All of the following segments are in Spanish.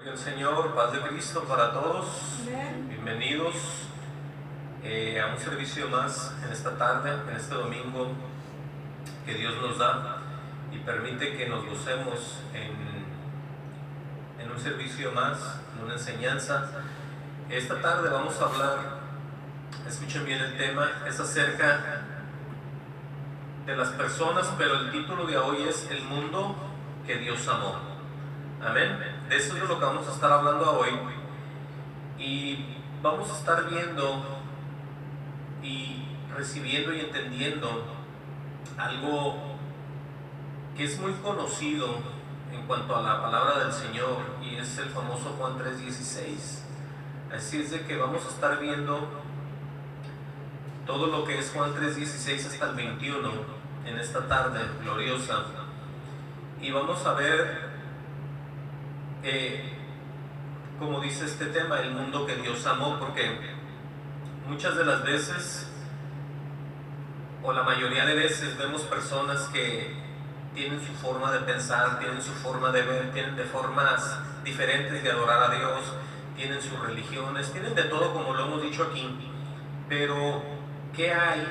Gloria al Señor, paz de Cristo para todos. Amén. Bienvenidos a un servicio más en esta tarde, en este domingo que Dios nos da y permite que nos gocemos en un servicio más, en una enseñanza. Esta tarde vamos a hablar, escuchen bien el tema, es acerca de las personas, pero el título de hoy es El mundo que Dios amó. Amén. De eso es de lo que vamos a estar hablando hoy. Y vamos a estar viendo y recibiendo y entendiendo algo que es muy conocido en cuanto a la palabra del Señor, y es el famoso Juan 3:16. Así es de que vamos a estar viendo todo lo que es Juan 3:16 hasta el 21 en esta tarde gloriosa, y vamos a ver como dice este tema, el mundo que Dios amó, porque muchas de las veces, o la mayoría de veces, vemos personas que tienen su forma de pensar, tienen su forma de ver, tienen de formas diferentes de adorar a Dios, tienen sus religiones, tienen de todo, como lo hemos dicho aquí. Pero ¿qué hay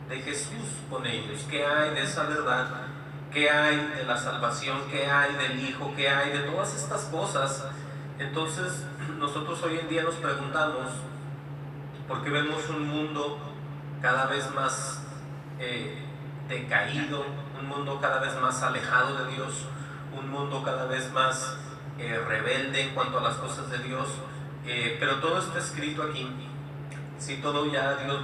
de Jesús con ellos? ¿Qué hay de esa verdad? ¿Qué hay de la salvación? ¿Qué hay del Hijo? ¿Qué hay de todas estas cosas? Entonces nosotros hoy en día nos preguntamos, ¿por qué vemos un mundo cada vez más decaído, un mundo cada vez más alejado de Dios, un mundo cada vez más rebelde en cuanto a las cosas de Dios? Pero todo está escrito aquí. Si todo ya Dios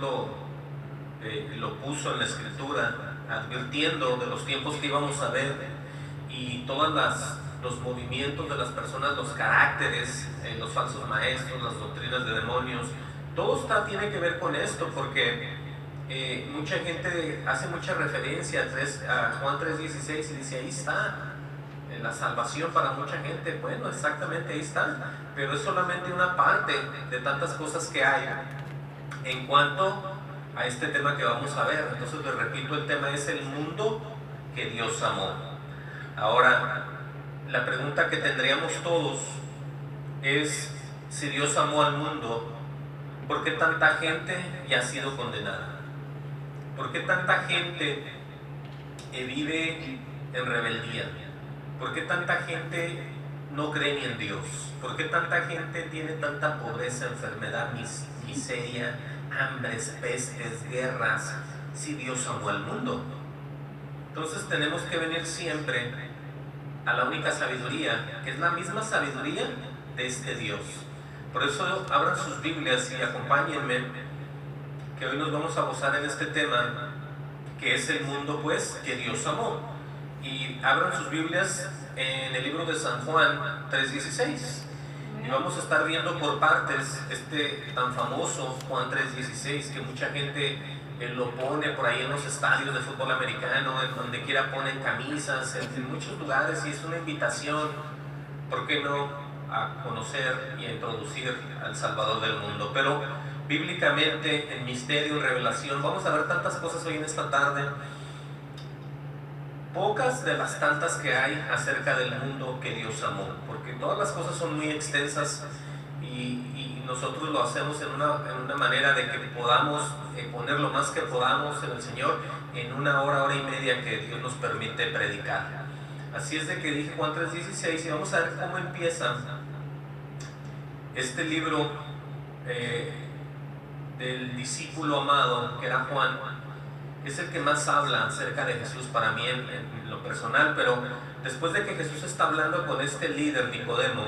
lo puso en la Escritura, advirtiendo de los tiempos que íbamos a ver, y todos los movimientos de las personas, los caracteres, los falsos maestros, las doctrinas de demonios, todo tiene que ver con esto, porque mucha gente hace mucha referencia a Juan 3:16 y dice, ahí está la salvación para mucha gente. Bueno, exactamente, ahí está, pero es solamente una parte de tantas cosas que hay en cuanto a este tema que vamos a ver. Entonces les repito, el tema es el mundo que Dios amó. Ahora, la pregunta que tendríamos todos es, si Dios amó al mundo, ¿por qué tanta gente ya ha sido condenada? ¿Por qué tanta gente vive en rebeldía? ¿Por qué tanta gente no cree ni en Dios? ¿Por qué tanta gente tiene tanta pobreza, enfermedad, miseria, hambres, pestes, guerras, si Dios amó al mundo? Entonces tenemos que venir siempre a la única sabiduría, que es la misma sabiduría de este Dios. Por eso abran sus Biblias y acompáñenme, que hoy nos vamos a gozar en este tema, que es el mundo pues que Dios amó. Y abran sus Biblias en el libro de San Juan 3:16. Y vamos a estar viendo por partes este tan famoso Juan 3:16, que mucha gente lo pone por ahí en los estadios de fútbol americano, en donde quiera ponen camisas, en muchos lugares, y es una invitación, ¿por qué no?, a conocer y a introducir al Salvador del mundo. Pero bíblicamente, en misterio, en revelación, vamos a ver tantas cosas hoy en esta tarde, pocas de las tantas que hay acerca del mundo que Dios amó, porque todas las cosas son muy extensas, y nosotros lo hacemos en una manera de que podamos poner lo más que podamos en el Señor en una hora y media que Dios nos permite predicar. Así es de que dije Juan 3:16, y vamos a ver cómo empieza este libro del discípulo amado, que era Juan, que es el que más habla acerca de Jesús para mí en lo personal. Pero después de que Jesús está hablando con este líder Nicodemo,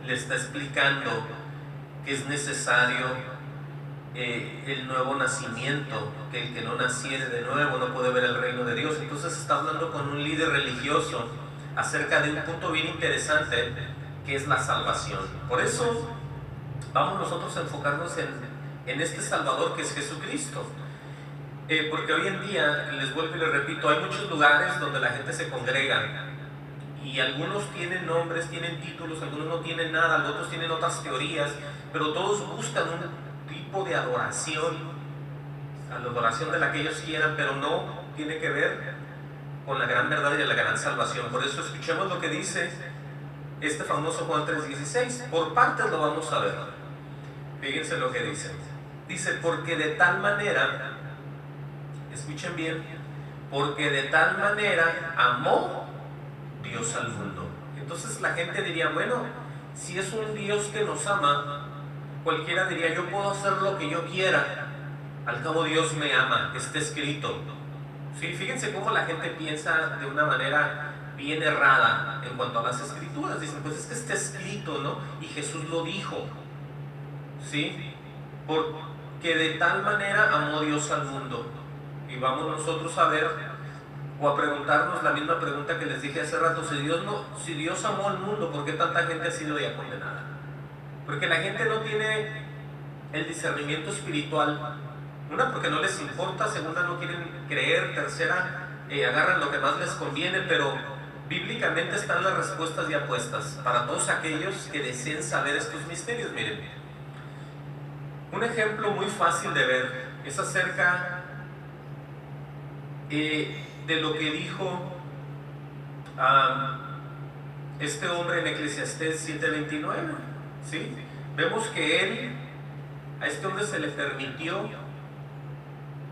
le está explicando que es necesario el nuevo nacimiento, que el que no naciere de nuevo no puede ver el reino de Dios. Entonces está hablando con un líder religioso acerca de un punto bien interesante, que es la salvación. Por eso vamos nosotros a enfocarnos en este Salvador, que es Jesucristo. Porque hoy en día, les vuelvo y les repito, hay muchos lugares donde la gente se congrega, y algunos tienen nombres, tienen títulos, algunos no tienen nada, otros tienen otras teorías, pero todos buscan un tipo de adoración, a la adoración de la que ellos quieran, pero no tiene que ver con la gran verdad y la gran salvación. Por eso escuchemos lo que dice este famoso Juan 3:16. Por partes lo vamos a ver. Fíjense lo que dice. Dice, porque de tal manera, escuchen bien, porque de tal manera amó Dios al mundo. Entonces la gente diría, bueno, si es un Dios que nos ama, cualquiera diría, yo puedo hacer lo que yo quiera, al cabo Dios me ama, está escrito. ¿Sí? Fíjense cómo la gente piensa de una manera bien errada en cuanto a las escrituras. Dicen, pues es que está escrito, ¿no? Y Jesús lo dijo. ¿Sí? Porque de tal manera amó Dios al mundo. Y vamos nosotros a ver o a preguntarnos la misma pregunta que les dije hace rato: si Dios amó al mundo, ¿por qué tanta gente ha sido ya condenada? Porque la gente no tiene el discernimiento espiritual. Una, porque no les importa; segunda, no quieren creer; tercera, agarran lo que más les conviene. Pero bíblicamente están las respuestas ya puestas para todos aquellos que deseen saber estos misterios. Miren, un ejemplo muy fácil de ver es acerca de lo que dijo este hombre en Eclesiastés 7:29. ¿Sí? Vemos que a este hombre se le permitió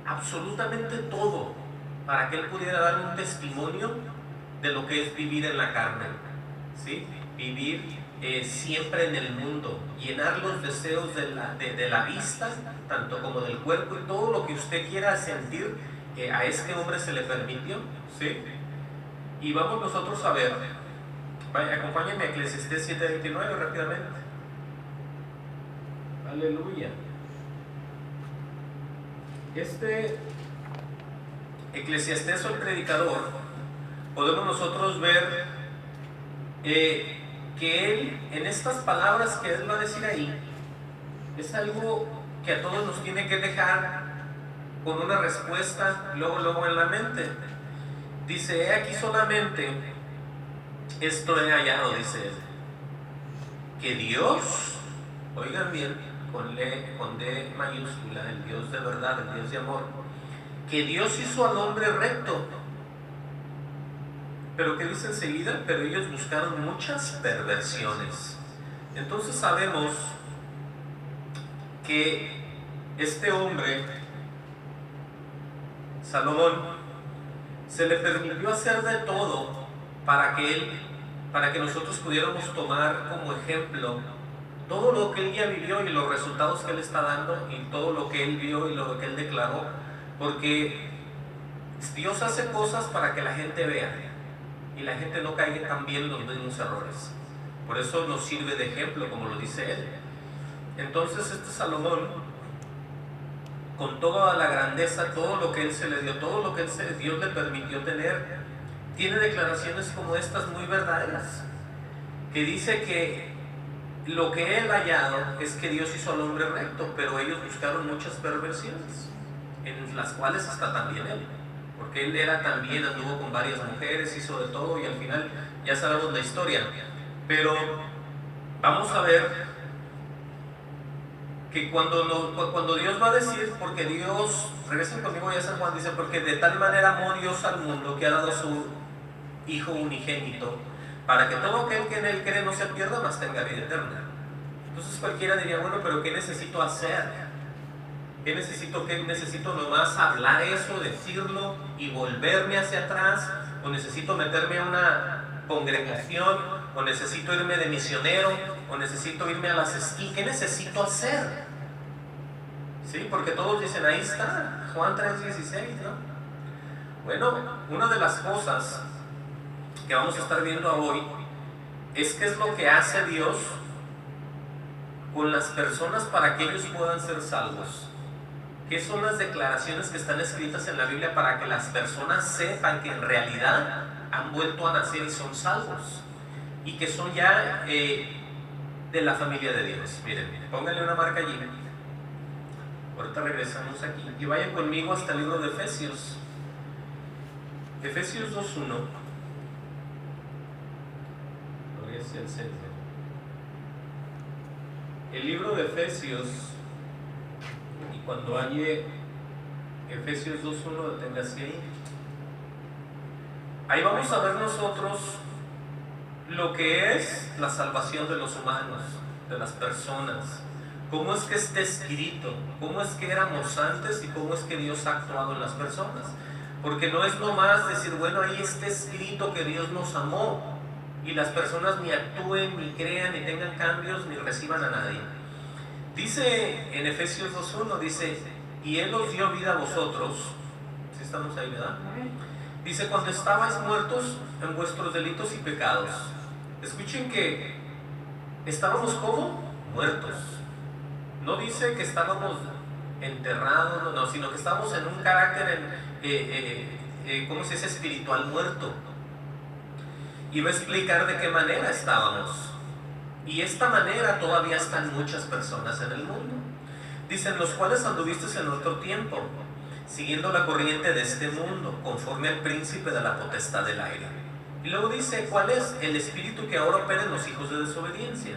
absolutamente todo para que él pudiera dar un testimonio de lo que es vivir en la carne. ¿Sí? Vivir siempre en el mundo, llenar los deseos de la vista, tanto como del cuerpo, y todo lo que usted quiera sentir, a este hombre se le permitió. ¿Sí? Y vamos nosotros a ver, vaya, acompáñenme a Eclesiastés 7:29 rápidamente. Aleluya. Este Eclesiastés o el predicador, podemos nosotros ver que él, en estas palabras que él va a decir ahí, es algo que a todos nos tiene que dejar con una respuesta luego en la mente. Dice: he aquí solamente esto he hallado, dice él, que Dios, oigan bien, con D mayúscula, el Dios de verdad, el Dios de amor, que Dios hizo al hombre recto. Pero ¿qué dice enseguida? Pero ellos buscaron muchas perversiones. Entonces sabemos que este hombre, Salomón, se le permitió hacer de todo para que nosotros pudiéramos tomar como ejemplo todo lo que él ya vivió y los resultados que él está dando, y todo lo que él vio y lo que él declaró. Porque Dios hace cosas para que la gente vea y la gente no caiga también en los mismos errores. Por eso nos sirve de ejemplo, como lo dice él. Entonces este Salomón, con toda la grandeza, todo lo que él se le dio, todo lo que Dios le permitió tener, tiene declaraciones como estas muy verdaderas, que dice que lo que él ha hallado es que Dios hizo al hombre recto, pero ellos buscaron muchas perversiones, en las cuales hasta también él, porque él también anduvo con varias mujeres, hizo de todo, y al final ya sabemos la historia. Pero vamos a ver que cuando Dios va a decir, porque Dios, regresen conmigo ya a San Juan, dice: porque de tal manera amó Dios al mundo que ha dado a su Hijo unigénito, para que todo aquel que en él cree no se pierda, mas tenga vida eterna. Entonces cualquiera diría: bueno, pero ¿qué necesito hacer? ¿Qué necesito nomás hablar eso, decirlo y volverme hacia atrás? ¿O necesito meterme a una congregación? ¿O necesito irme de misionero? ¿O necesito irme a las esquinas? ¿Qué necesito hacer? ¿Sí? Porque todos dicen: ahí está, Juan 3:16, ¿no? Bueno, una de las cosas que vamos a estar viendo hoy es qué es lo que hace Dios con las personas para que ellos puedan ser salvos. ¿Qué son las declaraciones que están escritas en la Biblia para que las personas sepan que en realidad han vuelto a nacer y son salvos? Y que son ya de la familia de Dios. Miren, pónganle una marca allí. Ahorita regresamos aquí. Y vayan conmigo hasta el libro de Efesios. Efesios 2:1. Gloria sea el Señor. El libro de Efesios, y cuando halle Efesios 2:1, deténgase ahí. Ahí vamos a ver nosotros lo que es la salvación de los humanos, de las personas. ¿Cómo es que está escrito? ¿Cómo es que éramos antes y cómo es que Dios ha actuado en las personas? Porque no es nomás decir, bueno, ahí está escrito que Dios nos amó y las personas ni actúen, ni crean, ni tengan cambios, ni reciban a nadie. Dice en Efesios 2:1, dice, y Él os dio vida a vosotros. ¿Sí estamos ahí, verdad? Dice, cuando estabais muertos en vuestros delitos y pecados. Escuchen que estábamos como muertos. No dice que estábamos enterrados, no, sino que estábamos en un carácter, ¿cómo se dice? Espiritual muerto. Y va a explicar de qué manera estábamos. Y esta manera todavía están muchas personas en el mundo. Dicen, los cuales anduvisteis en otro tiempo, siguiendo la corriente de este mundo, conforme al príncipe de la potestad del aire. Y luego dice, ¿cuál es? El espíritu que ahora opera en los hijos de desobediencia.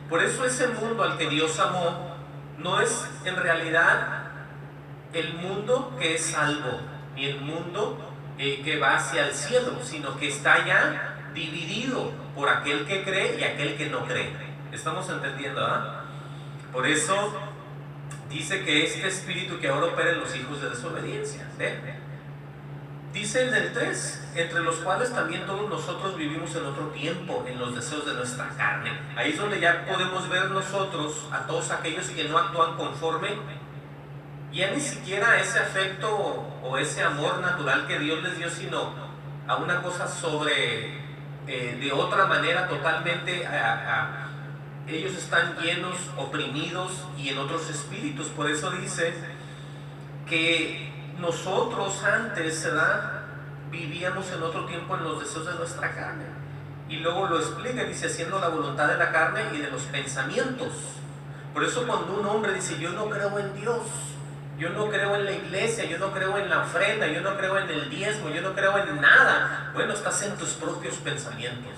Por eso ese mundo al que Dios amó no es en realidad el mundo que es salvo, ni el mundo que va hacia el cielo, sino que está ya dividido por aquel que cree y aquel que no cree. ¿Estamos entendiendo? Por eso dice que este espíritu que ahora opera en los hijos de desobediencia. Dice en el 3, entre los cuales también todos nosotros vivimos en otro tiempo, en los deseos de nuestra carne. Ahí es donde ya podemos ver nosotros a todos aquellos que no actúan conforme, ya ni siquiera ese afecto o ese amor natural que Dios les dio, sino a una cosa de otra manera totalmente. Ellos están llenos, oprimidos y en otros espíritus. Por eso dice que nosotros antes, vivíamos en otro tiempo en los deseos de nuestra carne. Y luego lo explica, dice, haciendo la voluntad de la carne y de los pensamientos. Por eso cuando un hombre dice, yo no creo en Dios, yo no creo en la iglesia, yo no creo en la ofrenda, yo no creo en el diezmo, yo no creo en nada, bueno, estás en tus propios pensamientos.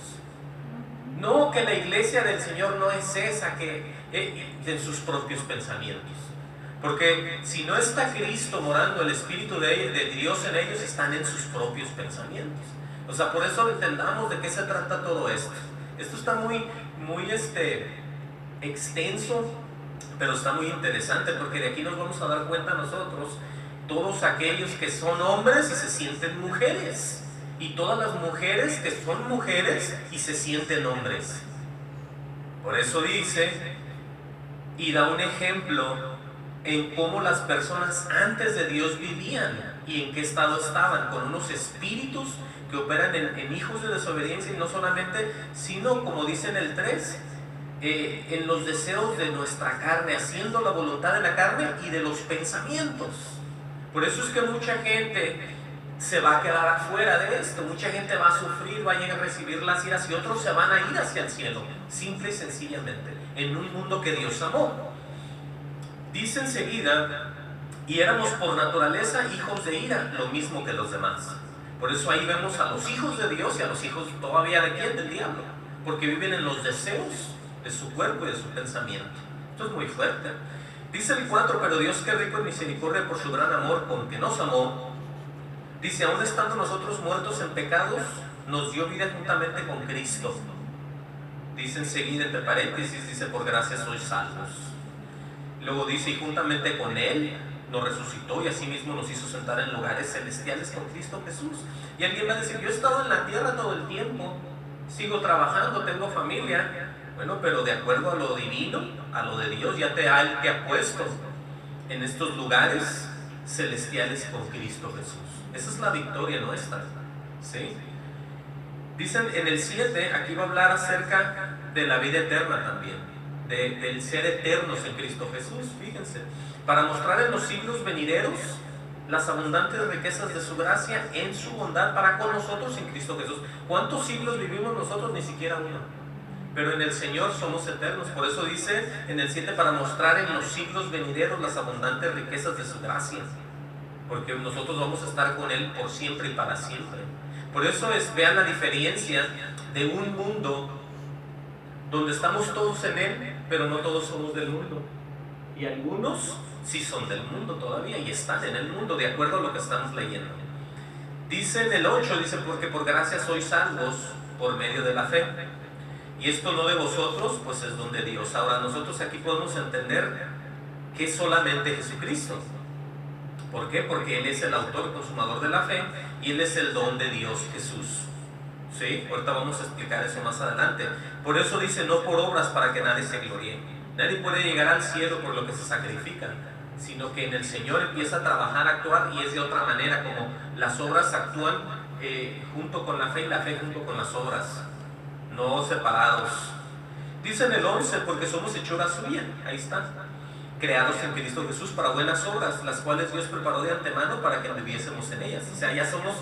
No, que la iglesia del Señor no es esa, que en sus propios pensamientos. Porque si no está Cristo morando, el Espíritu de Dios en ellos, están en sus propios pensamientos. O sea, por eso entendamos de qué se trata todo esto. Esto está muy extenso, pero está muy interesante, porque de aquí nos vamos a dar cuenta nosotros, todos aquellos que son hombres y se sienten mujeres, y todas las mujeres que son mujeres y se sienten hombres. Por eso dice, y da un ejemplo en cómo las personas antes de Dios vivían y en qué estado estaban, con unos espíritus que operan en hijos de desobediencia, y no solamente, sino como dice en el 3, en los deseos de nuestra carne, haciendo la voluntad de la carne y de los pensamientos. Por eso es que mucha gente se va a quedar afuera de esto, mucha gente va a sufrir, va a llegar a recibir las iras, y otros se van a ir hacia el cielo, simple y sencillamente, en un mundo que Dios amó. Dice enseguida, y éramos por naturaleza hijos de ira, lo mismo que los demás. Por eso ahí vemos a los hijos de Dios y a los hijos todavía de quién, del diablo, porque viven en los deseos de su cuerpo y de su pensamiento. Esto es muy fuerte. Dice el 4, pero Dios, que rico en misericordia por su gran amor con que nos amó, dice, aún estando nosotros muertos en pecados, nos dio vida juntamente con Cristo. Dice enseguida, entre paréntesis, dice, por gracia sois salvos. Luego dice, y juntamente con Él nos resucitó y asimismo nos hizo sentar en lugares celestiales con Cristo Jesús. Y alguien va a decir, yo he estado en la tierra todo el tiempo, sigo trabajando, tengo familia. Bueno, pero de acuerdo a lo divino, a lo de Dios, ya te ha puesto en estos lugares celestiales con Cristo Jesús. Esa es la victoria nuestra, ¿sí? Dicen en el 7, aquí va a hablar acerca de la vida eterna también, del ser eternos en Cristo Jesús. Fíjense, para mostrar en los siglos venideros las abundantes riquezas de su gracia en su bondad para con nosotros en Cristo Jesús. ¿Cuántos siglos vivimos nosotros? Ni siquiera uno. Pero en el Señor somos eternos. Por eso dice en el 7, para mostrar en los siglos venideros las abundantes riquezas de su gracia, porque nosotros vamos a estar con Él por siempre y para siempre. Por eso vean la diferencia de un mundo donde estamos todos en Él, pero no todos somos del mundo. Y algunos sí son del mundo todavía y están en el mundo, de acuerdo a lo que estamos leyendo. Dice en el 8, dice, porque por gracia sois salvos por medio de la fe. Y esto no de vosotros, pues es don de Dios. Ahora nosotros aquí podemos entender que es solamente Jesucristo. ¿Por qué? Porque Él es el autor y consumador de la fe y Él es el don de Dios Jesús. ¿Sí? Ahorita vamos a explicar eso más adelante. Por eso dice, no por obras para que nadie se gloríe. Nadie puede llegar al cielo por lo que se sacrifica, sino que en el Señor empieza a trabajar, a actuar, y es de otra manera como las obras actúan junto con la fe y la fe junto con las obras, no separados. Dice en el 11, porque somos hechura suya, ahí está, creados en Cristo Jesús para buenas obras, las cuales Dios preparó de antemano para que anduviésemos en ellas. O sea, ya somos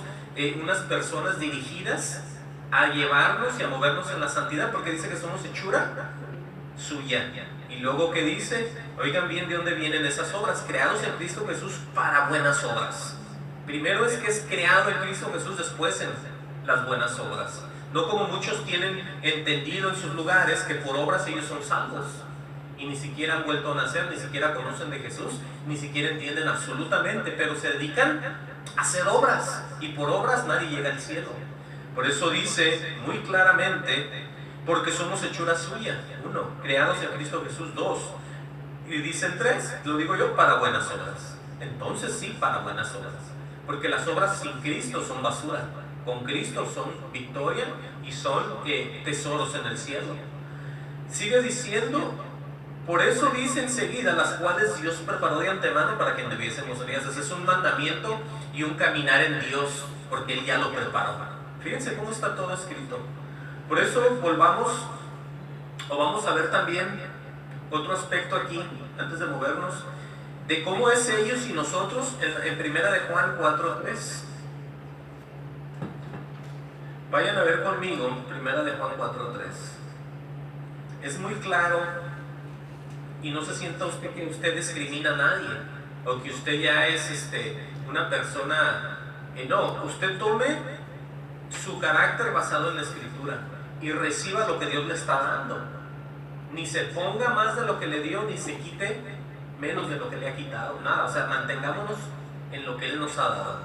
unas personas dirigidas a llevarnos y a movernos en la santidad, porque dice que somos hechura suya. Y luego que dice, oigan bien de dónde vienen esas obras, creados en Cristo Jesús para buenas obras. Primero es que es creado en Cristo Jesús, después en las buenas obras. No como muchos tienen entendido en sus lugares que por obras ellos son salvos y ni siquiera han vuelto a nacer, ni siquiera conocen de Jesús, ni siquiera entienden absolutamente, pero se dedican a hacer obras, y por obras nadie llega al cielo. Por eso dice muy claramente, porque somos hechura suya, 1, creados en Cristo Jesús, 2, y dicen 3, lo digo yo, para buenas obras. Entonces sí, para buenas obras, porque las obras sin Cristo son basura, con Cristo son victoria y son tesoros en el cielo. Sigue diciendo, por eso dice enseguida, las cuales Dios preparó de antemano para que anduviésemos en ellas. Ese es un mandamiento y un caminar en Dios, porque Él ya lo preparó. Fíjense cómo está todo escrito. Por eso vamos a ver también otro aspecto aquí, antes de movernos, de cómo es ellos y nosotros en primera de Juan 4:3. Vayan a ver conmigo, primera de Juan 4:3. Es muy claro, y no se sienta usted que usted discrimina a nadie, o que usted ya es una persona, no, usted tome su carácter basado en la Escritura y reciba lo que Dios le está dando. Ni se ponga más de lo que le dio, ni se quite menos de lo que le ha quitado, nada. O sea, mantengámonos en lo que Él nos ha dado.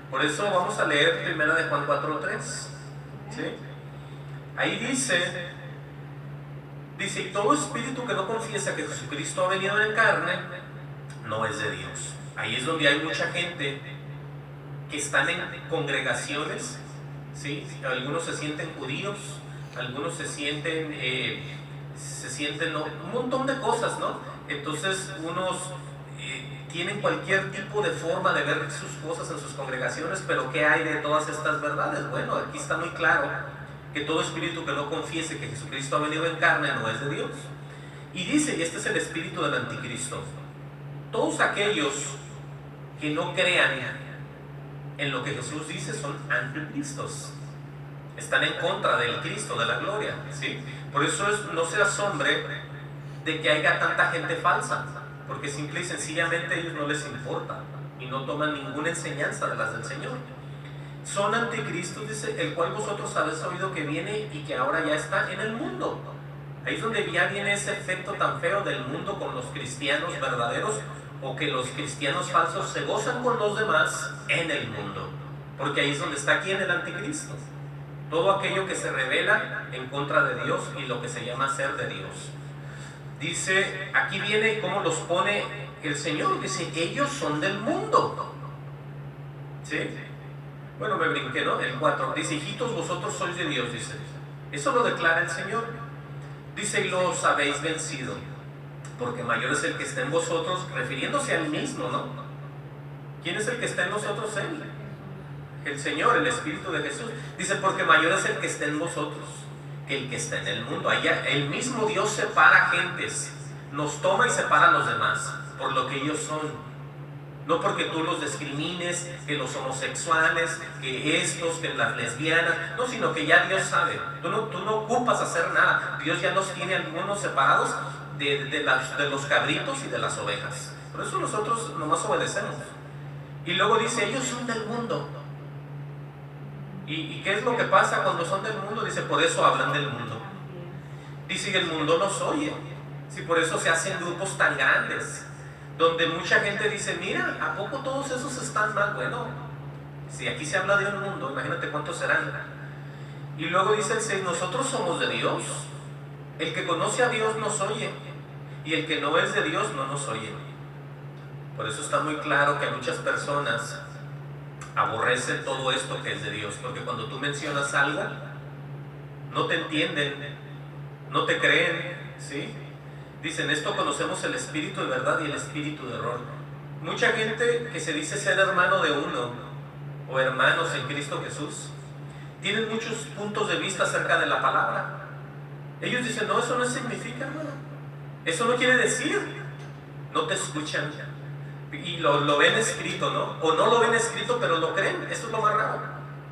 Por eso vamos a leer primera de Juan 4:3. ¿Sí? Ahí dice, y todo espíritu que no confiesa que Jesucristo ha venido en carne, no es de Dios. Ahí es donde hay mucha gente que están en congregaciones, ¿sí? Algunos se sienten judíos, algunos se sienten ¿no? Un montón de cosas, ¿no? Entonces unos tienen cualquier tipo de forma de ver sus cosas en sus congregaciones, pero ¿qué hay de todas estas verdades? Bueno, aquí está muy claro que todo espíritu que no confiese que Jesucristo ha venido en carne no es de Dios. Y dice, y este es el espíritu del anticristo, todos aquellos que no crean en lo que Jesús dice son anticristos, están en contra del Cristo de la gloria, ¿sí? Por eso no se asombre de que haya tanta gente falsa, porque simple y sencillamente a ellos no les importa y no toman ninguna enseñanza de las del Señor. Son anticristos, dice, el cual vosotros habéis oído que viene y que ahora ya está en el mundo. Ahí es donde ya viene ese efecto tan feo del mundo con los cristianos verdaderos, o que los cristianos falsos se gozan con los demás en el mundo, porque ahí es donde está aquí en el anticristo. Todo aquello que se revela en contra de Dios y lo que se llama ser de Dios. Dice, aquí viene y cómo los pone el Señor, dice, ellos son del mundo. ¿Sí? Bueno, me brinqué, ¿no? El 4, dice, hijitos, vosotros sois de Dios, dice. Eso lo declara el Señor. Dice, y los habéis vencido, porque mayor es el que está en vosotros, refiriéndose al mismo, ¿no? ¿Quién es el que está en nosotros? Él. El Señor, el Espíritu de Jesús. Dice, porque mayor es el que está en vosotros que el que está en el mundo. Allá el mismo Dios separa gentes, nos toma y separa a los demás por lo que ellos son. No porque tú los discrimines, que los homosexuales, que estos, que las lesbianas, no, sino que ya Dios sabe. Tú no ocupas hacer nada. Dios ya nos tiene algunos separados de los cabritos y de las ovejas. Por eso nosotros nomás obedecemos. Y luego dice, ellos son del mundo. ¿Y qué es lo que pasa cuando son del mundo? Dice, por eso hablan del mundo. Dice, y el mundo los oye. Sí, por eso se hacen grupos tan grandes, donde mucha gente dice, mira, ¿a poco todos esos están mal? Bueno, si aquí se habla de un mundo, imagínate cuántos serán. Y luego dice el 6, nosotros somos de Dios. El que conoce a Dios nos oye, y el que no es de Dios no nos oye. Por eso está muy claro que muchas personas aborrecen todo esto que es de Dios, porque cuando tú mencionas algo, no te entienden, no te creen, ¿sí? Dicen, esto conocemos el espíritu de verdad y el espíritu de error. Mucha gente que se dice ser hermano de uno, o hermanos en Cristo Jesús, tienen muchos puntos de vista acerca de la palabra. Ellos dicen, no, eso no significa, hermano. Eso no quiere decir. No te escuchan. Y lo ven escrito, ¿no? O no lo ven escrito, pero lo creen. Esto es lo más raro.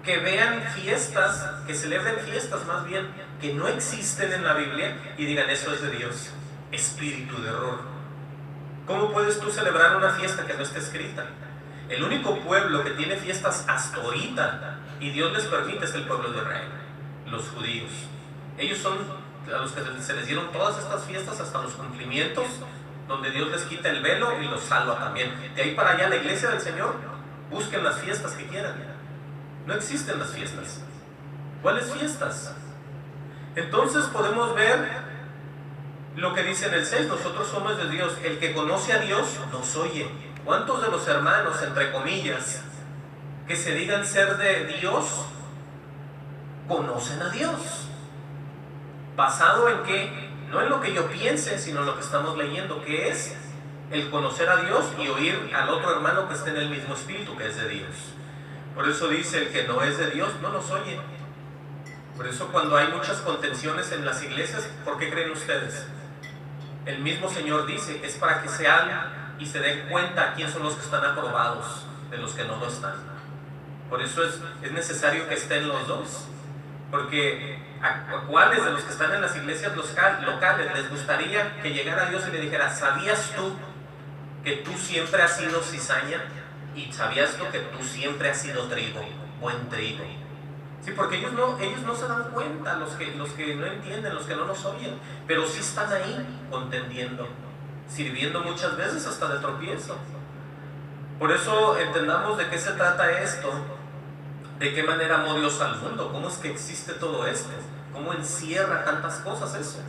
Que vean fiestas, que celebren fiestas más bien, que no existen en la Biblia y digan, eso es de Dios. Espíritu de error. ¿Cómo puedes tú celebrar una fiesta que no está escrita? El único pueblo que tiene fiestas hasta ahorita, y Dios les permite, es el pueblo de Israel, los judíos. Ellos son a los que se les dieron todas estas fiestas hasta los cumplimientos, donde Dios les quita el velo y los salva también. De ahí para allá, la iglesia del Señor, busquen las fiestas que quieran. No existen las fiestas. ¿Cuáles fiestas? Entonces podemos ver lo que dice en el 6, nosotros somos de Dios. El que conoce a Dios nos oye. ¿Cuántos de los hermanos, entre comillas, que se digan ser de Dios, conocen a Dios? ¿Basado en qué? No en lo que yo piense, sino en lo que estamos leyendo, que es el conocer a Dios y oír al otro hermano que esté en el mismo espíritu, que es de Dios. Por eso dice, el que no es de Dios no nos oye. Por eso cuando hay muchas contenciones en las iglesias, ¿por qué creen ustedes? El mismo Señor dice, es para que se haga y se den cuenta quién son los que están aprobados de los que no lo están. Por eso es necesario que estén los dos, porque a cuáles de los que están en las iglesias locales les gustaría que llegara Dios y le dijera, ¿sabías tú que tú siempre has sido cizaña? ¿Y sabías tú que tú siempre has sido trigo, buen trigo? Sí, porque ellos no se dan cuenta, los que no entienden, los que no nos oyen, pero sí están ahí contendiendo, sirviendo muchas veces hasta de tropiezo. Por eso entendamos de qué se trata esto, de qué manera amó Dios al mundo, cómo es que existe todo esto, cómo encierra tantas cosas eso.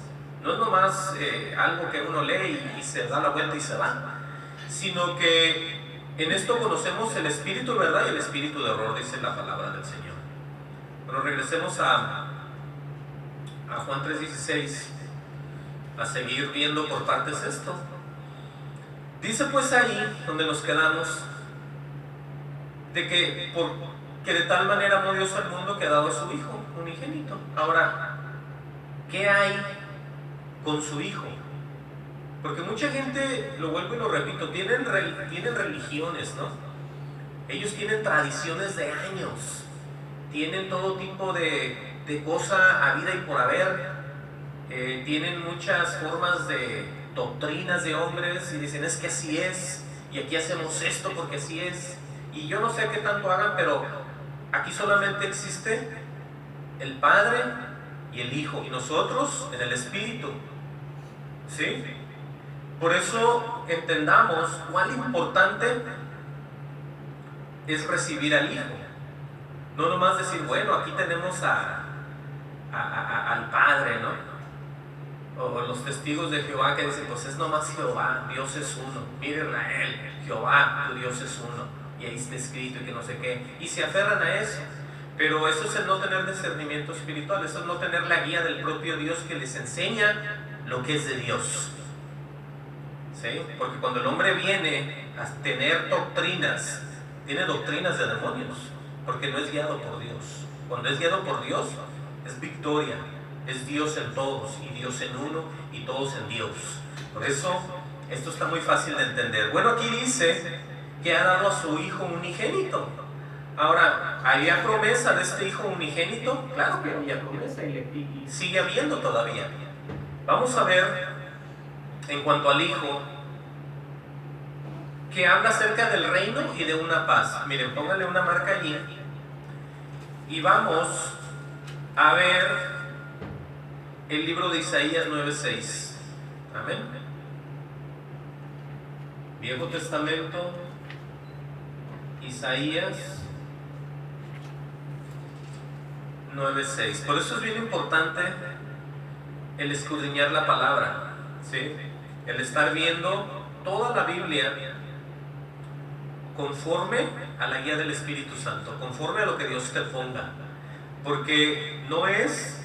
No es nomás algo que uno lee y se da la vuelta y se va, sino que en esto conocemos el espíritu de verdad y el espíritu de error, dice la palabra del Señor. Pero regresemos a Juan 3:16, a seguir viendo por partes esto. Dice pues ahí, donde nos quedamos, de que de tal manera amó Dios al mundo que ha dado a su Hijo unigénito. Ahora, ¿qué hay con su Hijo? Porque mucha gente, lo vuelvo y lo repito, tienen religiones, ¿no? Ellos tienen tradiciones de años, tienen todo tipo de cosa a vida y por haber, tienen muchas formas de doctrinas de hombres y dicen, es que así es, y aquí hacemos esto porque así es, y yo no sé qué tanto hagan, pero aquí solamente existe el Padre y el Hijo, y nosotros en el Espíritu, ¿sí? Por eso entendamos cuán importante es recibir al Hijo. No nomás decir, bueno, aquí tenemos al Padre, ¿no? O los testigos de Jehová que dicen, pues es nomás Jehová, Dios es uno. Mira Israel, Jehová, tu Dios es uno. Y ahí está escrito y que no sé qué. Y se aferran a eso. Pero eso es el no tener discernimiento espiritual, eso es no tener la guía del propio Dios que les enseña lo que es de Dios. ¿Sí? Porque cuando el hombre viene a tener doctrinas, tiene doctrinas de demonios, porque no es guiado por Dios. Cuando es guiado por Dios, es victoria, es Dios en todos, y Dios en uno, y todos en Dios. Por eso, esto está muy fácil de entender. Bueno, aquí dice que ha dado a su Hijo unigénito. Ahora, ¿había promesa de este Hijo unigénito? Claro que había promesa, y sigue habiendo todavía. Vamos a ver, en cuanto al Hijo, que habla acerca del reino y de una paz. Miren, pónganle una marca allí y vamos a ver el libro de Isaías 9:6. Amén. Viejo Testamento, Isaías 9:6. Por eso es bien importante el escudriñar la palabra, ¿sí? El estar viendo toda la Biblia conforme a la guía del Espíritu Santo, conforme a lo que Dios te ponga, porque no es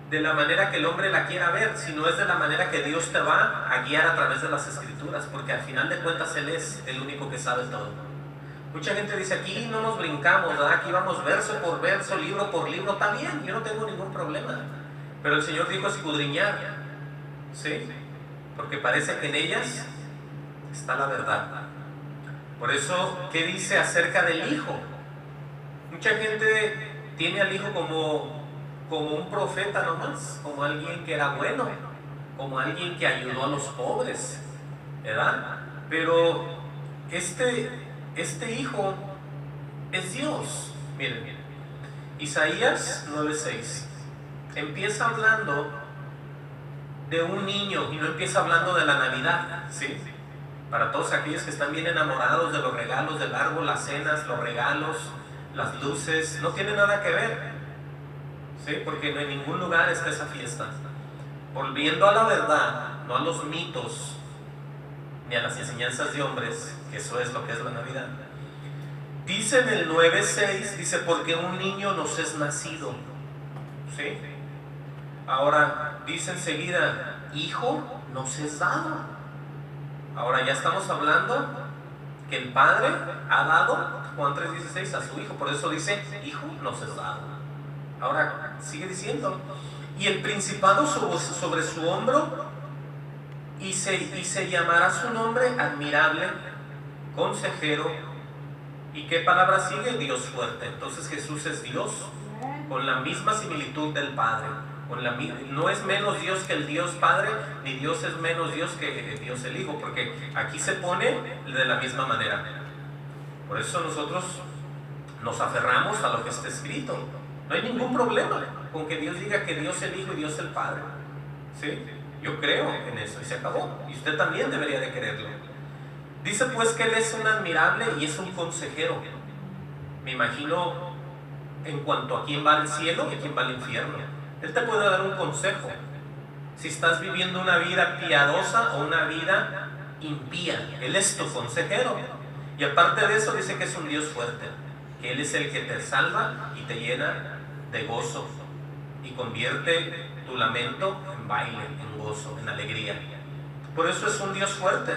de la manera que el hombre la quiera ver, sino es de la manera que Dios te va a guiar a través de las Escrituras, porque al final de cuentas Él es el único que sabe todo. Mucha gente dice, aquí no nos brincamos, ¿verdad? Aquí vamos verso por verso, libro por libro. Está bien, yo no tengo ningún problema, pero el Señor dijo escudriñar, ¿sí? Porque parece que en ellas está la verdad. Por eso, ¿qué dice acerca del Hijo? Mucha gente tiene al Hijo como un profeta nomás, como alguien que era bueno, como alguien que ayudó a los pobres, ¿verdad? Pero este Hijo es Dios. Miren, Isaías 9:6 empieza hablando de un niño y no empieza hablando de la Navidad, ¿sí? Para todos aquellos que están bien enamorados de los regalos del árbol, las cenas, los regalos, las luces, no tiene nada que ver, ¿sí? Porque no en ningún lugar está esa fiesta. Volviendo a la verdad, no a los mitos ni a las enseñanzas de hombres, que eso es lo que es la Navidad. Dice en el 9:6, dice, porque un niño nos es nacido, ¿sí? Ahora dice enseguida, hijo nos es dado. Ahora ya estamos hablando que el Padre ha dado, Juan 3:16, a su Hijo. Por eso dice, hijo nos es dado. Ahora sigue diciendo, y el principado sobre su hombro, y se llamará su nombre admirable, consejero. ¿Y qué palabra sigue? Dios fuerte. Entonces Jesús es Dios, con la misma similitud del Padre. No es menos Dios que el Dios Padre, ni Dios es menos Dios que Dios el Hijo, porque aquí se pone de la misma manera. Por eso nosotros nos aferramos a lo que está escrito. No hay ningún problema con que Dios diga que Dios el Hijo y Dios el Padre, ¿sí? Yo creo en eso y se acabó. Y usted también debería de creerlo. Dice pues que Él es un admirable y es un consejero. Me imagino en cuanto a quién va al cielo y a quién va al infierno. Él te puede dar un consejo si estás viviendo una vida piadosa o una vida impía. Él es tu consejero. Y aparte de eso dice que es un Dios fuerte, que Él es el que te salva y te llena de gozo y convierte tu lamento en baile, en gozo, en alegría. Por eso es un Dios fuerte.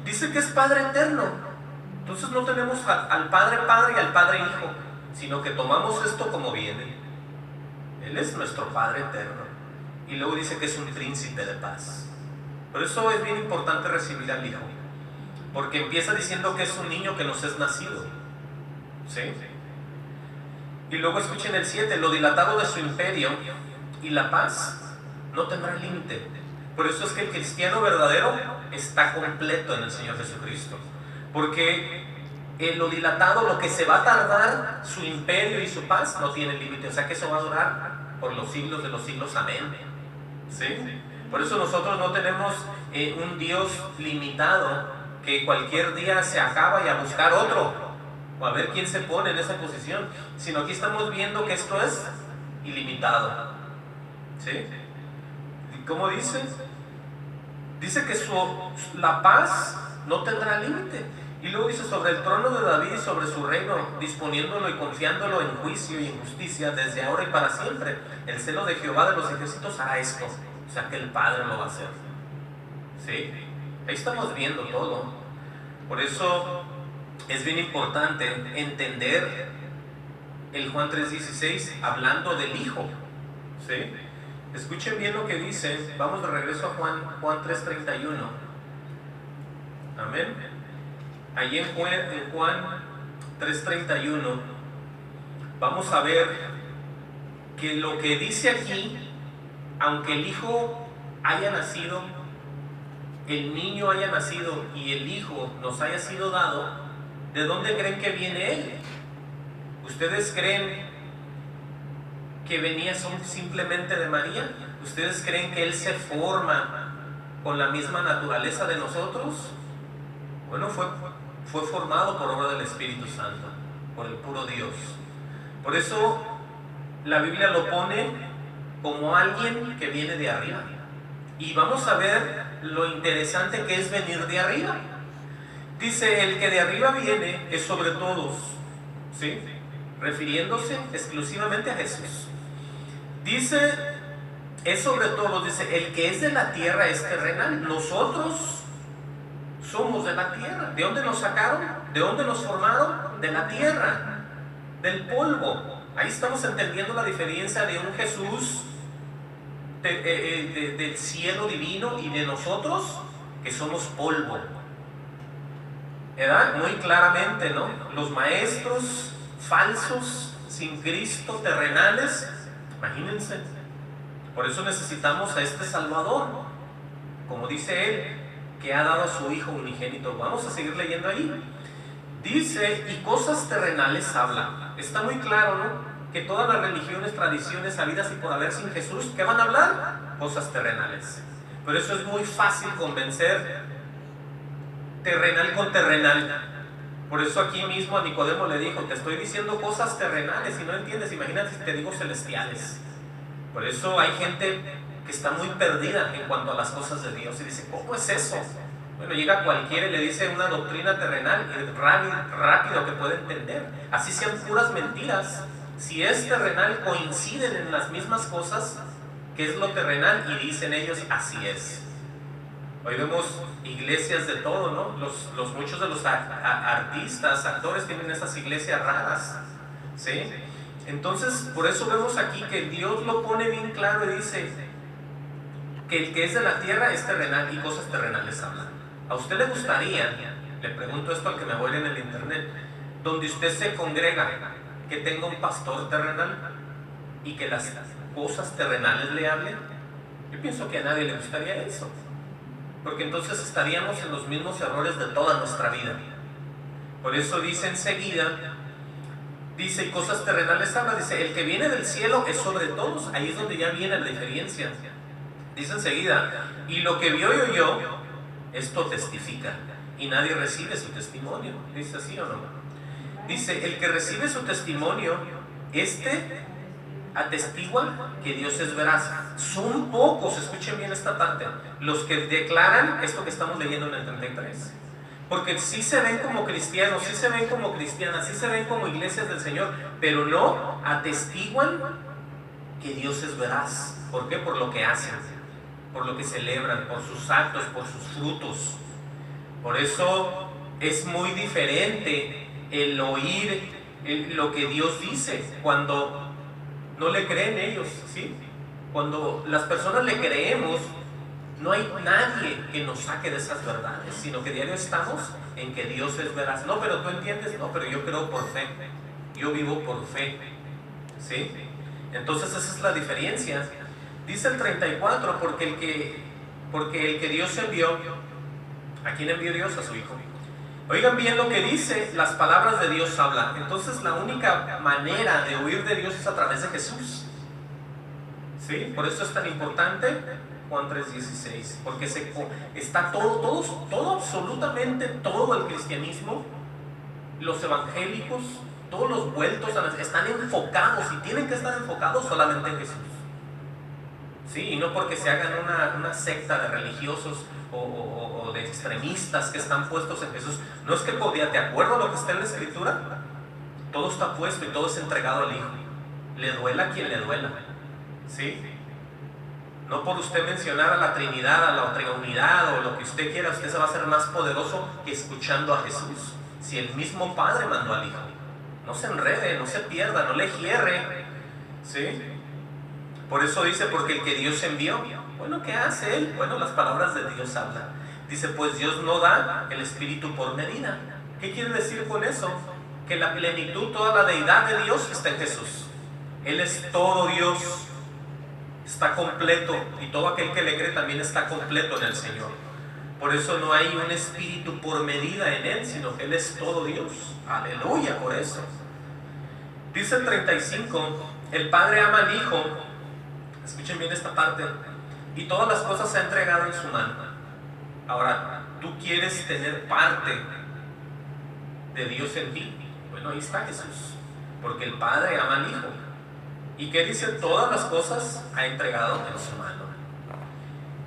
Dice que es Padre eterno. Entonces no tenemos al Padre Padre y al Padre Hijo, sino que tomamos esto como viene. Él es nuestro Padre eterno. Y luego dice que es un príncipe de paz. Por eso es bien importante recibir al Hijo, porque empieza diciendo que es un niño que nos es nacido, ¿sí? Y luego escuchen el 7, lo dilatado de su imperio y la paz no tendrá límite. Por eso es que el cristiano verdadero está completo en el Señor Jesucristo, porque lo dilatado, lo que se va a tardar, su imperio y su paz no tiene límite. O sea que eso va a durar por los siglos de los siglos, amén, ¿sí? Por eso nosotros no tenemos un Dios limitado que cualquier día se acaba y a buscar otro o a ver quién se pone en esa posición, sino aquí estamos viendo que esto es ilimitado, ¿sí? ¿Y cómo dice? Dice que la paz no tendrá límite. Y luego dice sobre el trono de David y sobre su reino, disponiéndolo y confiándolo en juicio y en justicia desde ahora y para siempre. El celo de Jehová de los ejércitos hará esto. O sea que el Padre lo va a hacer, ¿sí? Ahí estamos viendo todo. Por eso es bien importante entender el Juan 3:16 hablando del Hijo, ¿sí? Escuchen bien lo que dice. Vamos de regreso a Juan 3:31. Amén. Allí en Juan 3:31 vamos a ver que lo que dice aquí, aunque el Hijo haya nacido, el niño haya nacido y el Hijo nos haya sido dado, ¿de dónde creen que viene Él? ¿Ustedes creen que venía simplemente de María? ¿Ustedes creen que Él se forma con la misma naturaleza de nosotros? Bueno, fue formado por obra del Espíritu Santo, por el puro Dios. Por eso la Biblia lo pone como alguien que viene de arriba. Y vamos a ver lo interesante que es venir de arriba. Dice, el que de arriba viene es sobre todos, ¿sí? Refiriéndose exclusivamente a Jesús. Dice, es sobre todos, dice, el que es de la tierra es terrenal. Nosotros somos de la tierra. ¿De dónde nos sacaron? ¿De dónde nos formaron? De la tierra, del polvo. Ahí estamos entendiendo la diferencia de un Jesús del cielo divino y de nosotros que somos polvo. ¿Verdad? Muy claramente, ¿no? Los maestros falsos, sin Cristo, terrenales, imagínense. Por eso necesitamos a este Salvador, como dice él, que ha dado a su Hijo unigénito. Vamos a seguir leyendo ahí. Dice, y cosas terrenales habla. Está muy claro, ¿no? Que todas las religiones, tradiciones, habidas y por haber sin Jesús, ¿qué van a hablar? Cosas terrenales. Por eso es muy fácil convencer terrenal con terrenal. Por eso aquí mismo a Nicodemo le dijo, te estoy diciendo cosas terrenales y no entiendes, imagínate si te digo celestiales. Por eso hay gente que está muy perdida en cuanto a las cosas de Dios y dice, ¿cómo es eso? Bueno, llega cualquiera y le dice una doctrina terrenal y rápido que puede entender. Así sean puras mentiras. Si es terrenal, coinciden en las mismas cosas que es lo terrenal y dicen ellos, así es. Hoy vemos iglesias de todo, ¿no? Muchos de los artistas, actores tienen esas iglesias raras, ¿sí? Entonces, por eso vemos aquí que Dios lo pone bien claro y dice que el que es de la tierra es terrenal y cosas terrenales hablan. ¿A usted le gustaría, le pregunto esto al que me voy en el internet, donde usted se congrega, que tenga un pastor terrenal y que las cosas terrenales le hablen? Yo pienso que a nadie le gustaría eso, porque entonces estaríamos en los mismos errores de toda nuestra vida. Por eso dice enseguida, dice, y cosas terrenales habla, dice, el que viene del cielo es sobre todos. Ahí es donde ya viene la diferencia. Dice enseguida, y lo que vio y oyó, esto testifica, y nadie recibe su testimonio. Dice así o no. Dice, el que recibe su testimonio, atestigua que Dios es veraz. Son pocos, escuchen bien esta parte, los que declaran esto que estamos leyendo en el 33. Porque sí se ven como cristianos, sí se ven como cristianas, sí se ven como iglesias del Señor, pero no atestiguan que Dios es veraz. ¿Por qué? Por lo que hacen, por lo que celebran, por sus actos, por sus frutos. Por eso es muy diferente el oír lo que Dios dice cuando no le creen ellos, ¿sí? Cuando las personas le creemos, no hay nadie que nos saque de esas verdades, sino que diario estamos en que Dios es veraz. No, pero tú entiendes, no, pero yo creo por fe, yo vivo por fe, ¿sí? Entonces esa es la diferencia. Dice el 34, porque el que Dios envió, ¿a quién envió Dios? A su Hijo. Oigan bien lo que dice, las palabras de Dios hablan. Entonces la única manera de oír de Dios es a través de Jesús, ¿sí? Por eso es tan importante Juan 3:16, porque está todo, absolutamente todo el cristianismo, los evangélicos, todos los vueltos están enfocados y tienen que estar enfocados solamente en Jesús, ¿sí? Y no porque se hagan una secta de religiosos o de extremistas que están puestos en Jesús. No es que de acuerdo a lo que está en la Escritura, todo está puesto y todo es entregado al Hijo, le duela a quien le duela, ¿sí? No por usted mencionar a la Trinidad, a la Triunidad o lo que usted quiera, usted se va a hacer más poderoso que escuchando a Jesús. Si el mismo Padre mandó al Hijo, no se enrede, no se pierda, no le hierre, ¿sí? Por eso dice, porque el que Dios envió, bueno, ¿qué hace Él? Bueno, las palabras de Dios hablan. Dice, pues Dios no da el Espíritu por medida. ¿Qué quiere decir con eso? Que la plenitud, toda la deidad de Dios está en Jesús. Él es todo Dios, está completo, y todo aquel que le cree también está completo en el Señor. Por eso no hay un espíritu por medida en Él, sino que Él es todo Dios. Aleluya por eso. Dice el 35, el Padre ama al Hijo, escuchen bien esta parte, y todas las cosas se ha entregado en su mano. Ahora, ¿tú quieres tener parte de Dios en ti? Bueno, ahí está Jesús, porque el Padre ama al Hijo ¿Y qué dice? Todas las cosas ha entregado en su mano.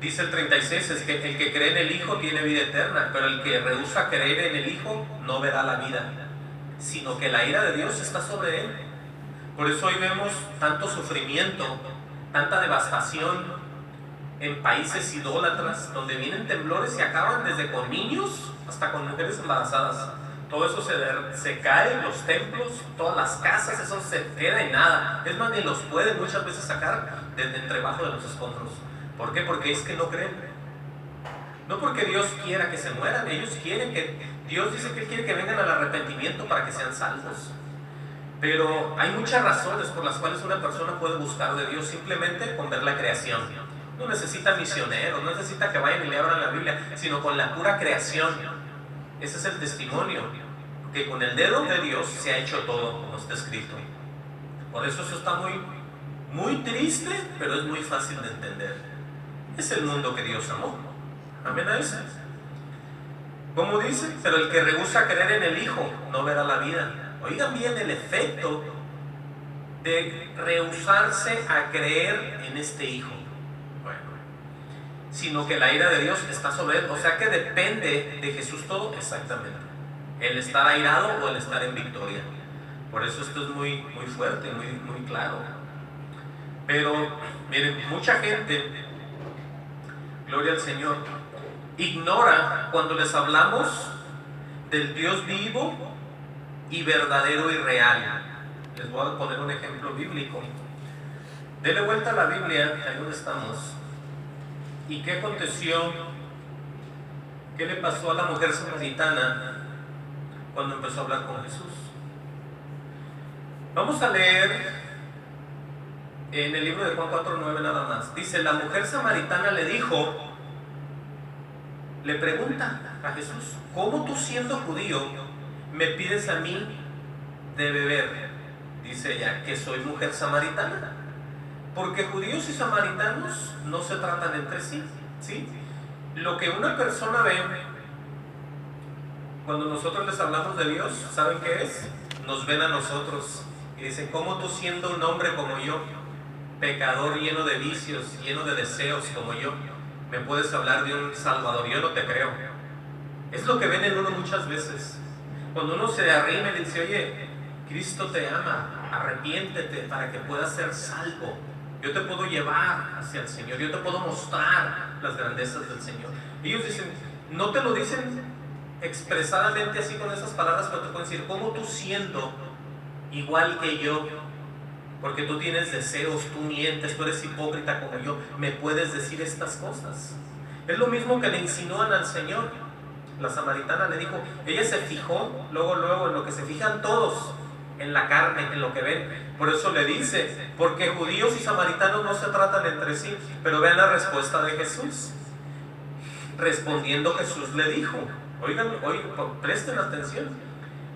Dice el 36, es que el que cree en el Hijo tiene vida eterna, pero el que rehúsa creer en el Hijo no verá la vida, sino que la ira de Dios está sobre él. Por eso hoy vemos tanto sufrimiento, tanta devastación en países idólatras, donde vienen temblores y acaban desde con niños hasta con mujeres embarazadas. Todo eso se cae, los templos, todas las casas, eso se queda en nada. Es más, ni los pueden muchas veces sacar de entre bajo de los escombros. ¿Por qué? Porque es que no creen. No porque Dios quiera que se mueran, ellos quieren que... Dios dice que Él quiere que vengan al arrepentimiento para que sean salvos. Pero hay muchas razones por las cuales una persona puede buscar de Dios simplemente con ver la creación. No necesita misioneros, no necesita que vayan y le abran la Biblia, sino con la pura creación. Ese es el testimonio, que con el dedo de Dios se ha hecho todo, como está escrito. Por eso está muy triste, pero es muy fácil de entender. Es el mundo que Dios amó. Amén a ese. ¿Cómo dice? Pero el que rehúsa creer en el Hijo no verá la vida. Oigan bien el efecto de rehusarse a creer en este Hijo. Bueno, sino que la ira de Dios está sobre él. O sea que depende de Jesús todo. Exactamente. El estar airado o el estar en victoria. Por eso esto es muy fuerte, muy claro. Pero miren, mucha gente, gloria al Señor, ignora cuando les hablamos del Dios vivo y verdadero y real. Les voy a poner un ejemplo bíblico. Dele vuelta a la Biblia, ahí donde estamos. ¿Y qué aconteció? ¿Qué le pasó a la mujer samaritana cuando empezó a hablar con Jesús? Vamos a leer en el libro de Juan 4:9 nada más. Dice, la mujer samaritana le pregunta a Jesús, ¿cómo tú siendo judío me pides a mí de beber? Dice ella, que soy mujer samaritana. Porque judíos y samaritanos no se tratan entre sí, ¿sí? Lo que una persona ve cuando nosotros les hablamos de Dios, ¿saben qué es? Nos ven a nosotros y dicen, ¿cómo tú siendo un hombre como yo, pecador lleno de vicios, lleno de deseos como yo, me puedes hablar de un Salvador? Yo no te creo. Es lo que ven en uno muchas veces. Cuando uno se arrima y le dice, oye, Cristo te ama, arrepiéntete para que puedas ser salvo. Yo te puedo llevar hacia el Señor, yo te puedo mostrar las grandezas del Señor. Ellos dicen, no te lo dicen expresadamente así con esas palabras, pero te pueden decir, ¿cómo tú siendo igual que yo, porque tú tienes deseos, tú mientes, tú eres hipócrita como yo, me puedes decir estas cosas? Es lo mismo que le insinúan al Señor. La samaritana le dijo, ella se fijó luego en lo que se fijan todos, en la carne, en lo que ven. Por eso le dice, porque judíos y samaritanos no se tratan entre sí. Pero vean la respuesta de Jesús. Respondiendo Jesús le dijo, oigan, presten atención,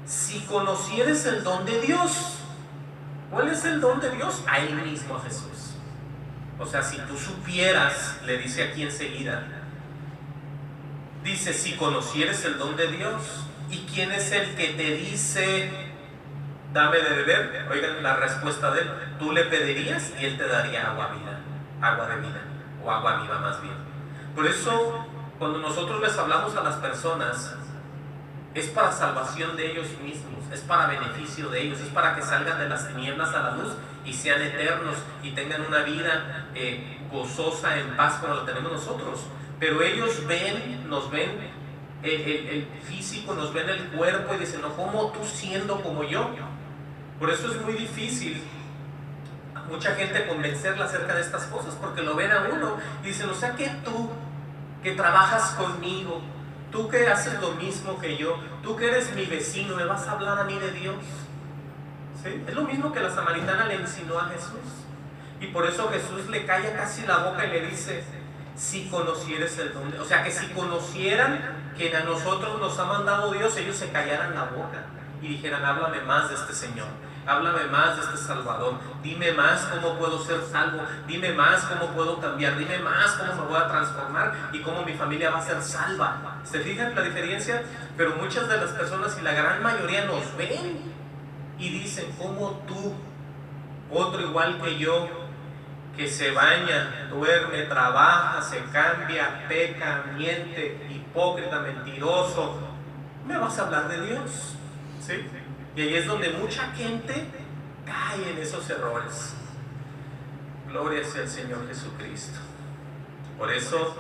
si conocieres el don de Dios. ¿Cuál es el don de Dios? A Él mismo, a Jesús. O sea, si tú supieras, le dice aquí enseguida, dice, si conocieres el don de Dios, ¿y quién es el que te dice, dame de beber? Oigan la respuesta de él, tú le pedirías y él te daría agua de vida, o agua viva más bien. Por eso, cuando nosotros les hablamos a las personas, es para salvación de ellos mismos, es para beneficio de ellos, es para que salgan de las tinieblas a la luz y sean eternos y tengan una vida gozosa, en paz como la tenemos nosotros. Pero ellos nos ven el físico, nos ven el cuerpo y dicen, no, ¿cómo tú siendo como yo? Por eso es muy difícil a mucha gente convencerla acerca de estas cosas, porque lo ven a uno y dicen, o sea que tú, que trabajas conmigo, tú que haces lo mismo que yo, tú que eres mi vecino, ¿me vas a hablar a mí de Dios? ¿Sí? Es lo mismo que la samaritana le insinuó a Jesús. Y por eso Jesús le calla casi la boca y le dice, si conocieres el don de... O sea, que si conocieran que a nosotros nos ha mandado Dios, ellos se callaran la boca y dijeran, háblame más de este Señor, háblame más de este Salvador, dime más cómo puedo ser salvo, dime más cómo puedo cambiar, dime más cómo me voy a transformar y cómo mi familia va a ser salva. ¿Se fijan la diferencia? Pero muchas de las personas y la gran mayoría nos ven y dicen, ¿cómo tú otro igual que yo, que se baña, duerme, trabaja, se cambia, peca, miente, hipócrita, mentiroso, ¿me vas a hablar de Dios? ¿Sí? Y ahí es donde mucha gente cae en esos errores. Gloria sea el Señor Jesucristo. Por eso,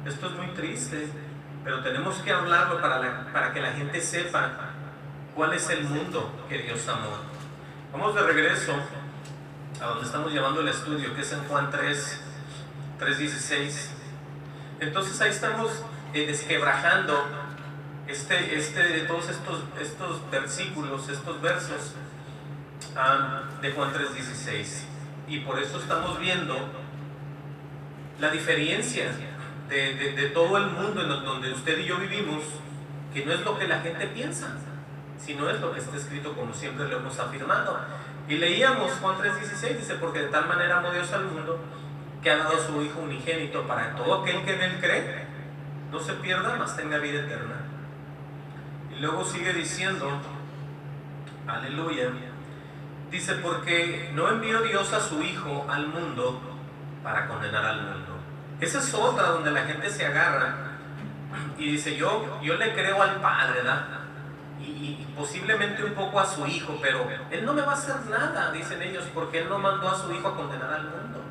esto es muy triste, pero tenemos que hablarlo para que la gente sepa cuál es el mundo que Dios amó. Vamos de regreso a donde estamos llevando el estudio, que es en Juan 3:16. Entonces ahí estamos desquebrajando todos estos versículos, estos versos de Juan 3:16. Y por eso estamos viendo la diferencia de todo el mundo en donde usted y yo vivimos, que no es lo que la gente piensa, sino es lo que está escrito, como siempre lo hemos afirmado. Y leíamos Juan 3:16, dice: porque de tal manera amó Dios al mundo, que ha dado a su Hijo unigénito, para que todo aquel que en él cree no se pierda, mas tenga vida eterna. Y luego sigue diciendo, aleluya, dice: porque no envió Dios a su Hijo al mundo para condenar al mundo. Esa es otra donde la gente se agarra y dice: yo le creo al Padre, ¿verdad? Y posiblemente un poco a su Hijo, pero Él no me va a hacer nada, dicen ellos, porque Él no mandó a su Hijo a condenar al mundo.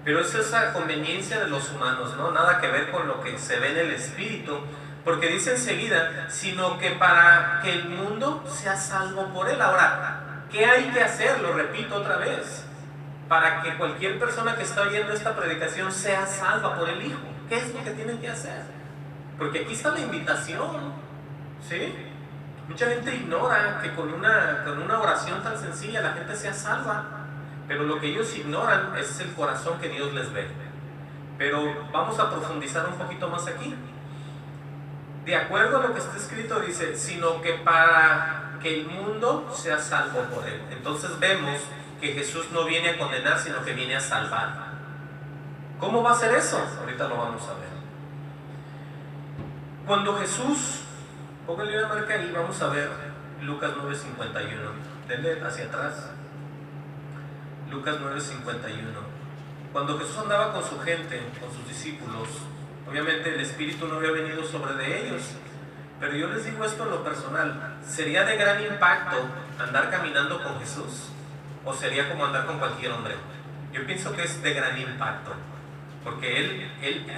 Pero es esa conveniencia de los humanos, ¿no? Nada que ver con lo que se ve en el Espíritu, porque dice enseguida: sino que para que el mundo sea salvo por Él. Ahora, ¿qué hay que hacer? Lo repito otra vez, para que cualquier persona que está oyendo esta predicación sea salva por el Hijo. ¿Qué es lo que tienen que hacer? Porque aquí está la invitación, ¿sí? Mucha gente ignora que con una oración tan sencilla la gente sea salva, pero lo que ellos ignoran es el corazón que Dios les ve. Pero vamos a profundizar un poquito más aquí. De acuerdo a lo que está escrito, dice: sino que para que el mundo sea salvo por Él. Entonces vemos que Jesús no viene a condenar, sino que viene a salvar. ¿Cómo va a ser eso? Ahorita lo vamos a ver. Cuando Jesús, póngale una marca ahí, vamos a ver Lucas 9:51. Denle hacia atrás. Lucas 9:51. Cuando Jesús andaba con su gente, con sus discípulos, obviamente el Espíritu no había venido sobre de ellos, pero yo les digo esto en lo personal: ¿sería de gran impacto andar caminando con Jesús? ¿O sería como andar con cualquier hombre? Yo pienso que es de gran impacto, porque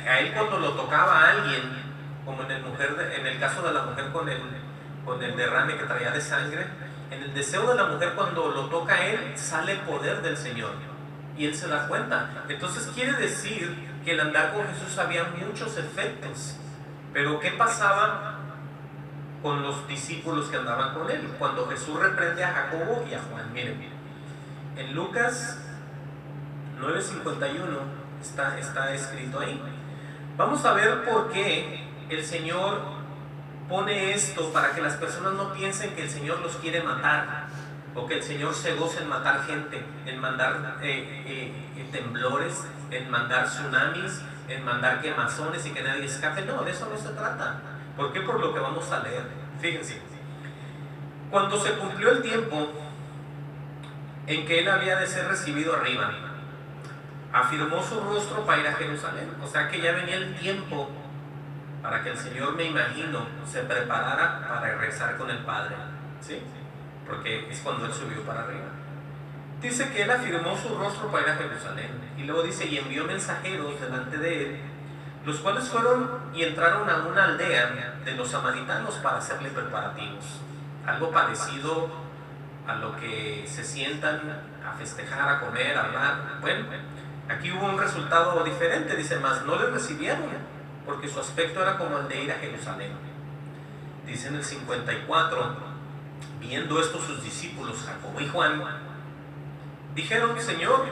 a él cuando lo tocaba a alguien, como en el caso de la mujer con el derrame que traía de sangre, en el deseo de la mujer, cuando lo toca a él, sale poder del Señor, y él se da cuenta. Entonces quiere decir que el andar con Jesús había muchos efectos. Pero ¿qué pasaba con los discípulos que andaban con él? Cuando Jesús reprende a Jacobo y a Juan, miren, en Lucas 9:51 está escrito ahí. Vamos a ver por qué el Señor pone esto, para que las personas no piensen que el Señor los quiere matar, o que el Señor se goza en matar gente, en mandar temblores, en mandar tsunamis, en mandar quemazones y que nadie escape. No, de eso no se trata. ¿Por qué? Por lo que vamos a leer. Fíjense, cuando se cumplió el tiempo en que Él había de ser recibido arriba, afirmó su rostro para ir a Jerusalén. O sea que ya venía el tiempo para que el Señor, me imagino, se preparara para regresar con el Padre, ¿sí? Porque es cuando Él subió para arriba. Dice que Él afirmó su rostro para ir a Jerusalén, y luego dice: y envió mensajeros delante de Él, los cuales fueron y entraron a una aldea de los samaritanos para hacerle preparativos. Algo parecido a lo que se sientan a festejar, a comer, a hablar. Bueno, aquí hubo un resultado diferente. Dice: mas no le recibieron, porque su aspecto era como el de ir a Jerusalén. Dice en el 54: viendo esto sus discípulos, Jacobo y Juan, dijeron: Señor,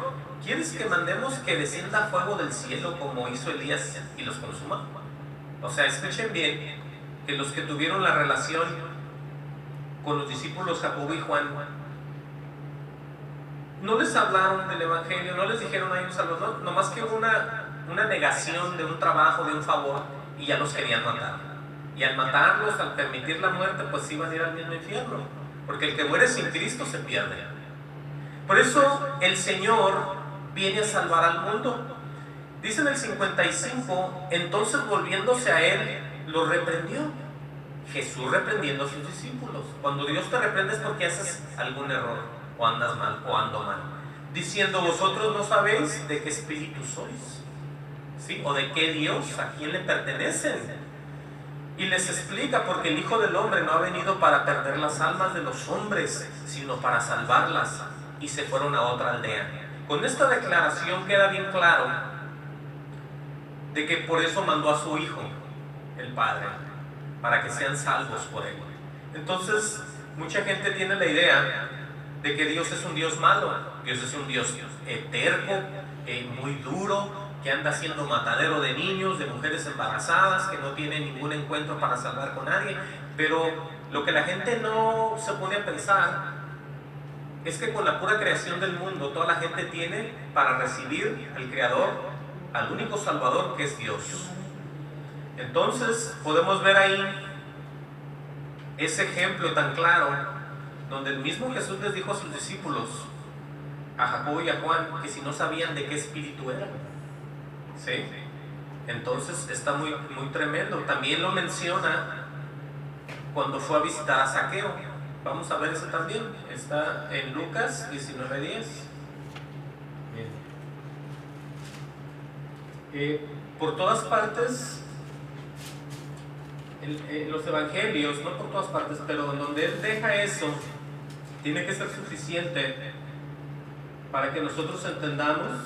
¿quieres que mandemos que descienda fuego del cielo como hizo Elías y los consuma? O sea, escuchen bien, que los que tuvieron la relación con los discípulos Jacobo y Juan no les hablaron del Evangelio, no les dijeron a ellos algo, no, nomás que hubo una negación de un trabajo, de un favor, y ya los querían matar. Y al matarlos, al permitir la muerte, pues iban a ir al mismo infierno, porque el que muere sin Cristo se pierde. Por eso el Señor viene a salvar al mundo. Dice en el 55, entonces volviéndose a él, lo reprendió. Jesús reprendiendo a sus discípulos. Cuando Dios te reprende es porque haces algún error, o andas mal, o ando mal. Diciendo, vosotros no sabéis de qué espíritu sois, ¿sí? O de qué Dios, a quién le pertenecen. Y les explica, porque el Hijo del Hombre no ha venido para perder las almas de los hombres, sino para salvarlas. Y se fueron a otra aldea. Con esta declaración queda bien claro de que por eso mandó a su Hijo, el Padre, para que sean salvos por Él. Entonces, mucha gente tiene la idea de que Dios es un Dios malo. Dios es un Dios terco, muy duro, que anda haciendo matadero de niños, de mujeres embarazadas, que no tiene ningún encuentro para salvar con nadie. Pero lo que la gente no se pone a pensar es que con la pura creación del mundo, toda la gente tiene para recibir al Creador, al único Salvador, que es Dios. Entonces podemos ver ahí ese ejemplo tan claro, donde el mismo Jesús les dijo a sus discípulos, a Jacobo y a Juan, que si no sabían de qué espíritu eran, ¿sí? Entonces está muy, muy tremendo. También lo menciona cuando fue a visitar a Zaqueo. Vamos a ver eso también. Está en Lucas 19:10. Por todas partes, en los evangelios, no por todas partes, pero en donde Él deja eso, tiene que ser suficiente para que nosotros entendamos